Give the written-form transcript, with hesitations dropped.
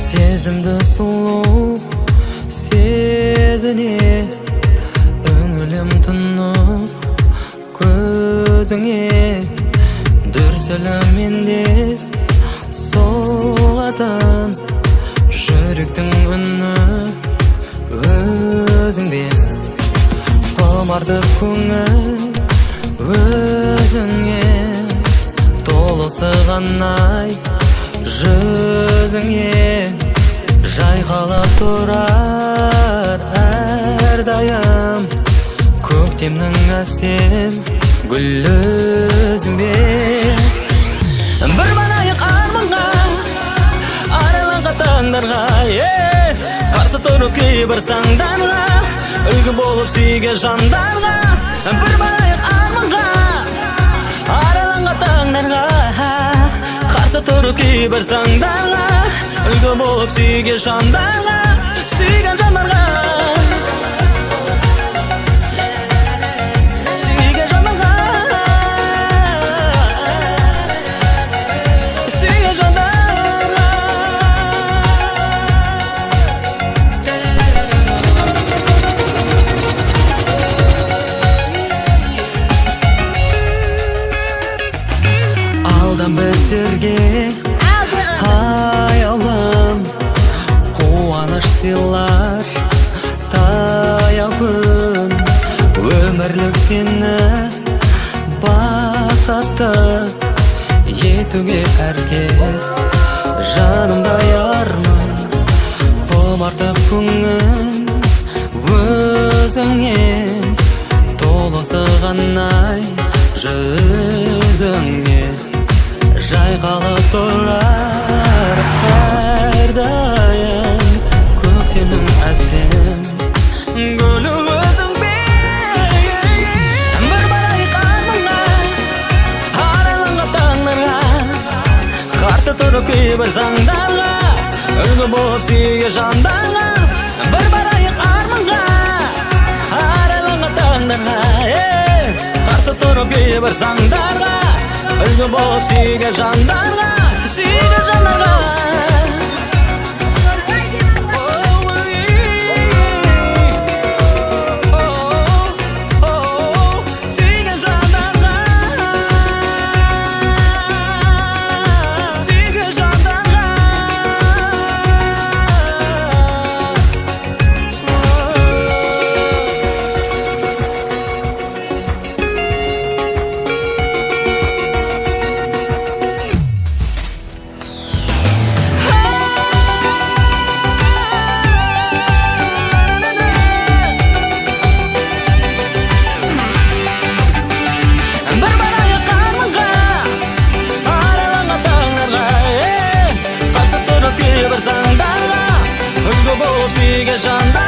Сезімді сұлу сезіне, өңілім тұнық көзіңе, дүрсіліменде соғатын жүректің үні өзіңде. Құмарды көңіл өзіңе, толысығанай жүзіңе, жайқалып тұрар әрдайым көктемнің әсем гүл өзіңде. Бір барайық арманға, араланған таңдарға, қарсы тұрып кейбір саңдарға, үлгі болып сүйген жандарға. Бір барайық арманға, араланған таңдарға, қарсы тұрып кейбір саңдарға, үлгі болып сүйген жандарға, сүйген жандарға. Алдан біздерге аялым қуаныш сыйлар таяу күн, өмірлік сені бақытты етуге әркез жанымдай арман. Құмартып көңіл өзіңе, толысығанай жүзіңе, жайқалып тұрар әрдайым көктемнің әсем гүлі өзіңде. Бір барайық арманға, араланған таңдарға, қарсы тұрып кейбір заңдарға, үлгі болып сүйген жандарға. Бір барайық арманға, араланған таңдарға, қарсы тұрып кейбір заңдарға, үлгі болып сүйген жандарға, сүйген жандарға. Suyga janda